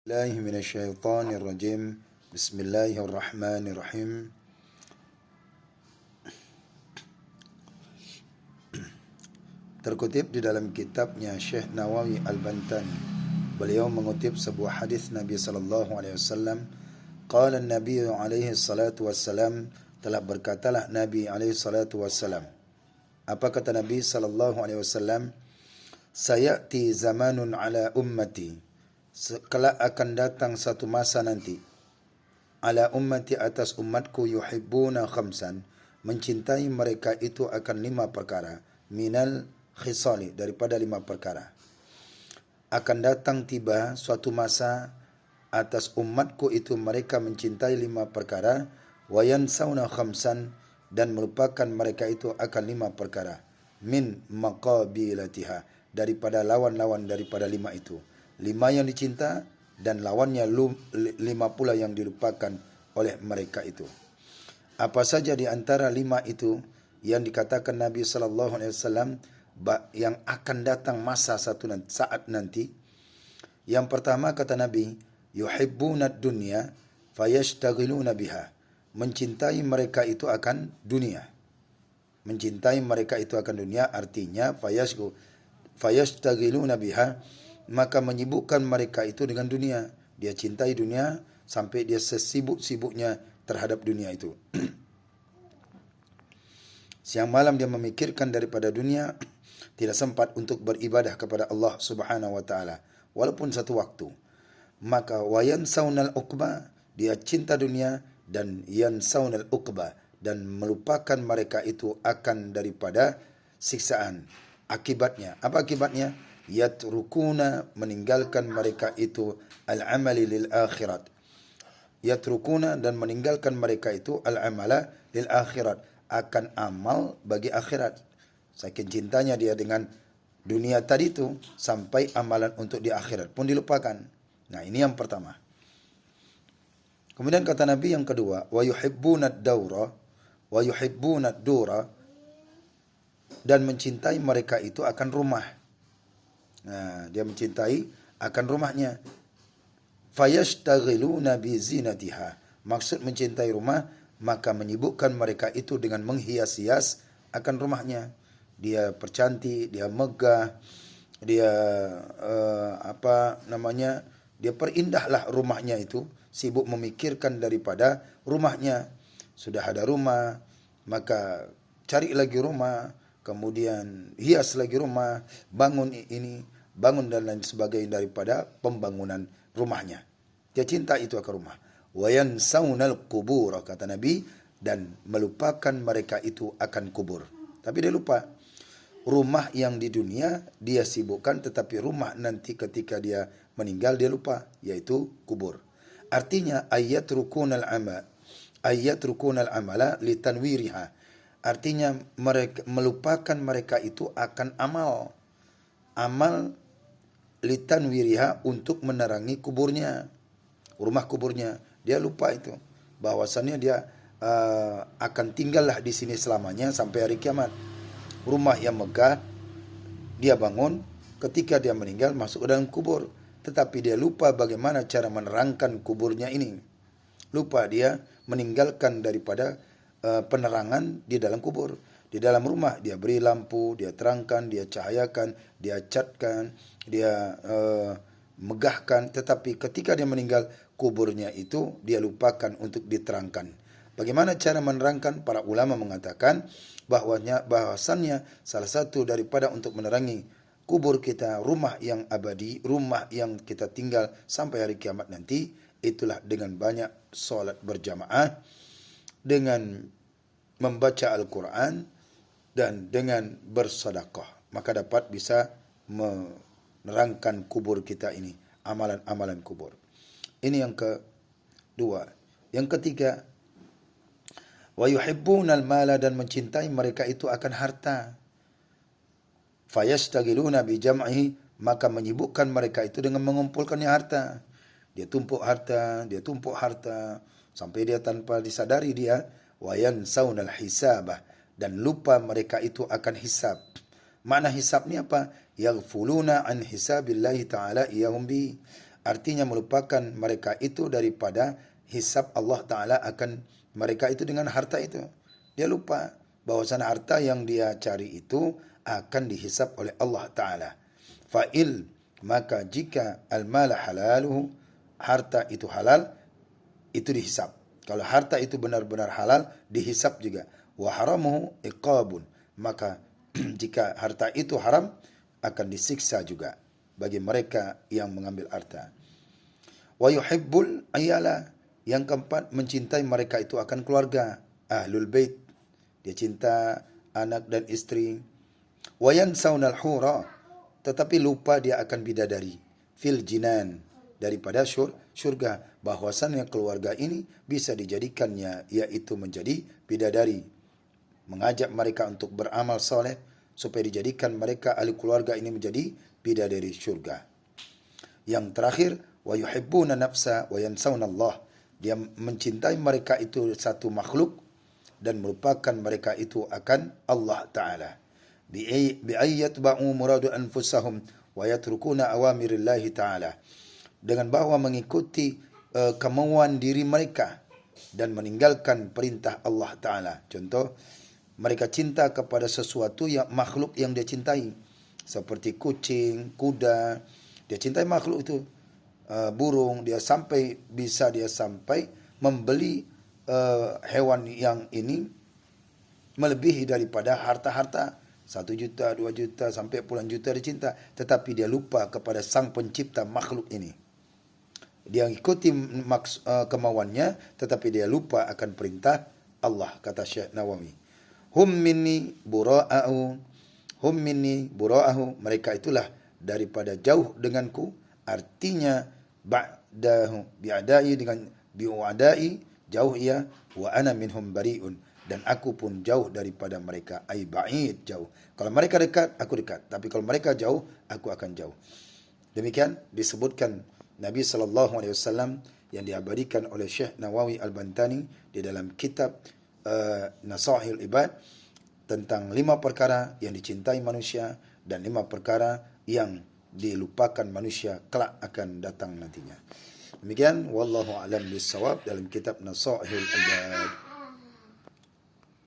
الله من الشيطان الرجيم بسم الله الرحمن الرحيم Terkutip di dalam kitabnya Syekh Nawawi Al-Bantani, beliau mengutip sebuah hadis Nabi sallallahu alaihi wasallam. Qala an-nabi alaihi salatu wassalam, telah berkatalah Nabi alaihi salatu wassalam. Apa kata Nabi sallallahu alaihi wasallam? Sayati zamanun ala ummati, kelak akan datang satu masa nanti, ala ummati, atas umatku, yuhibbuna khamsan, mencintai mereka itu akan 5 perkara, minal khisali, daripada 5 perkara. Akan datang tiba suatu masa atas umatku itu mereka mencintai 5 perkara, wa yansawna khamsan, dan melupakan mereka itu akan 5 perkara, min maqabilatiha, daripada lawan-lawan daripada 5 itu. 5 yang dicinta dan lawannya 5 pula yang dilupakan oleh mereka itu. Apa saja di antara 5 itu yang dikatakan Nabi sallallahu alaihi wasallam yang akan datang masa saat nanti? Yang pertama kata Nabi, yuhibbuna dunya fayashtaghiluna biha, mencintai mereka itu akan dunia. Mencintai mereka itu akan dunia, artinya fayashtaghiluna biha, maka menyibukkan mereka itu dengan dunia. Dia cintai dunia sampai dia sesibuk-sibuknya terhadap dunia itu. Siang malam dia memikirkan daripada dunia, tidak sempat untuk beribadah kepada Allah Subhanahu wa taala walaupun satu waktu. Maka wayan saunal uqba, dia cinta dunia, dan yan saunal uqba, dan melupakan mereka itu akan daripada siksaan. Akibatnya, apa akibatnya? Yatrukuna, meninggalkan mereka itu al-amali lil akhirat. Yatrukuna, dan meninggalkan mereka itu al-amala lil akhirat, akan amal bagi akhirat. Saking cintanya dia dengan dunia tadi itu, sampai amalan untuk di akhirat pun dilupakan. Nah, ini yang pertama. Kemudian kata Nabi yang kedua, wa yuhibbuna ad-dawra wa yuhibbuna ad-dura, dan mencintai mereka itu akan rumah. Nah, dia mencintai akan rumahnya. Fayashtaghiluna bi zinatiha, maksud mencintai rumah, maka menyibukkan mereka itu dengan menghias-hias akan rumahnya. Dia percantik, dia megah, dia dia perindahlah rumahnya itu, sibuk memikirkan daripada rumahnya. Sudah ada rumah, maka cari lagi rumah, kemudian hias lagi rumah, bangun ini, bangun dan lain sebagainya daripada pembangunan rumahnya. Dia cinta itu akan rumah. Wa yansawnal qubur, kata Nabi, dan melupakan mereka itu akan kubur. Tapi dia lupa. Rumah yang di dunia dia sibukkan, tetapi rumah nanti ketika dia meninggal dia lupa, yaitu kubur. Artinya ayatrukunal amala litanwiriha, artinya mereka melupakan mereka itu akan amal litanwiriha, untuk menerangi kuburnya, rumah kuburnya. Dia lupa itu, bahwasannya dia akan tinggallah di sini selamanya sampai hari kiamat. Rumah yang megah dia bangun, ketika dia meninggal masuk ke dalam kubur, tetapi dia lupa bagaimana cara menerangkan kuburnya ini. Lupa dia meninggalkan daripada penerangan di dalam kubur. Di dalam rumah dia beri lampu, dia terangkan, dia cahayakan, dia catkan, dia megahkan, tetapi ketika dia meninggal, kuburnya itu dia lupakan untuk diterangkan. Bagaimana cara menerangkan? Para ulama mengatakan bahwasannya salah satu daripada untuk menerangi kubur kita, rumah yang abadi, rumah yang kita tinggal sampai hari kiamat nanti, itulah dengan banyak solat berjamaah, dengan membaca Al-Quran, dan dengan bersedekah, maka dapat bisa menerangkan kubur kita ini, amalan-amalan kubur. Ini yang kedua. Yang ketiga, wa yuhibbunal mala, dan mencintai mereka itu akan harta. Fayashtaghiluna bi jam'ihi, maka menyibukkan mereka itu dengan mengumpulkannya harta. Dia tumpuk harta sampai dia tanpa disadari dia wa yansawnal hisabah, dan lupa mereka itu akan hisab. Makna hisab ni apa? Yaghfuluna an hisabillahi ta'ala iyahum bi, Artinya melupakan mereka itu daripada hisab Allah Ta'ala akan mereka itu dengan harta itu. Dia lupa bahwasanya harta yang dia cari itu akan dihisab oleh Allah Ta'ala. Fa'il, maka jika al-mala halaluhu, harta itu halal, itu dihisab. Kalau harta itu benar-benar halal, dihisab juga. Wa haramuhu iqabun, maka jika harta itu haram, akan disiksa juga bagi mereka yang mengambil harta. Wa yuhibbul ayala, yang keempat, mencintai mereka itu akan keluarga, ahlul bait. Dia cinta anak dan istri. Wa yansawnal hura, tetapi lupa dia akan bidadari, fil jinan, daripada syurga, bahwasannya keluarga ini bisa dijadikannya yaitu menjadi bidadari. Mengajak mereka untuk beramal soleh supaya dijadikan mereka ahli keluarga ini menjadi bidadari syurga. Yang terakhir, wa yuhibbuna nafsa wa yansawna Allah, dia mencintai mereka itu satu makhluk dan melupakan mereka itu akan Allah Ta'ala. Bi ayyatba'u muradu anfusahum wa yatrukuna awamirillahi Ta'ala, dengan bahwa mengikuti kemauan diri mereka dan meninggalkan perintah Allah Ta'ala. Contoh, mereka cinta kepada sesuatu yang makhluk yang dia cintai, seperti kucing, kuda. Dia cintai makhluk itu, burung. Dia bisa sampai membeli hewan yang ini melebihi daripada harta-harta. 1 juta, 2 juta, sampai puluhan juta dia cinta. Tetapi dia lupa kepada sang pencipta makhluk ini. Dia ikuti kemauannya, tetapi dia lupa akan perintah Allah, kata Syekh Nawawi. Hum minni bura'ahu, mereka itulah daripada jauh denganku. Artinya ba'dahu bi'adai, dengan bi'adai, jauh ia, wa ana minhum bari'un, dan aku pun jauh daripada mereka. Ai ba'id, jauh. Kalau mereka dekat, aku dekat. Tapi kalau mereka jauh, aku akan jauh. Demikian disebutkan Nabi SAW yang diabadikan oleh Syekh Nawawi Al-Bantani di dalam kitab Nasaihul Ibad, tentang 5 perkara yang dicintai manusia dan 5 perkara yang dilupakan manusia kelak akan datang nantinya. Demikian, wallahu a'lam bissawab, dalam kitab Nasaihul Ibad.